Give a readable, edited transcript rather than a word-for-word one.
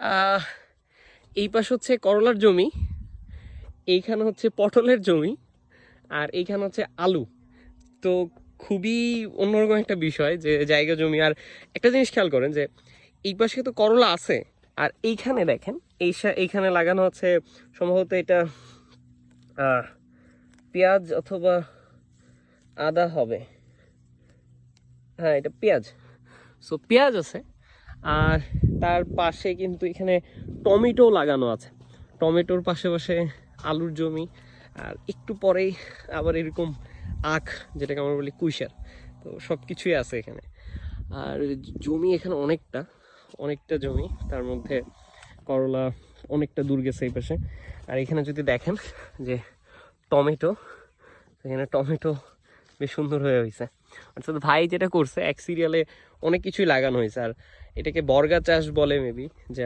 আহ, এই পাশ হচ্ছে করলার জমি, এইখানে হচ্ছে পটলের জমি, আর এইখানে হচ্ছে আলু। তো খুবই অন্যরকম একটা বিষয় যে জায়গা জমি। আর একটা জিনিস খেয়াল করেন যে এই পাশে তো করলা আছে, আর এইখানে দেখেন এইখানে লাগানো হচ্ছে সম্ভবত এটা আহ, পেঁয়াজ অথবা আদা হবে। হ্যাঁ, এটা পেঁয়াজ। সো পেঁয়াজ আছে। আর তার পাশে কিন্তু এখানে টমেটো লাগানো আছে, টমেটোর পাশে পাশে আলুর জমি। আর একটু পরেই আবার এরকম আখ, যেটাকে আমরা বলি কুইশার। তো সব কিছুই আছে এখানে। আর জমি এখানে অনেকটা অনেকটা জমি, তার মধ্যে করলা অনেকটা দূর গেছে এই পাশে। আর এখানে যদি দেখেন যে টমেটো, এখানে টমেটো বেশ সুন্দর হয়ে হয়েছে। অর্থাৎ ভাই যেটা করছে এক সিরিয়ালে অনেক কিছুই লাগানো হয়েছে। আর এটাকে বর্গা চাষ বলে মেবি, যে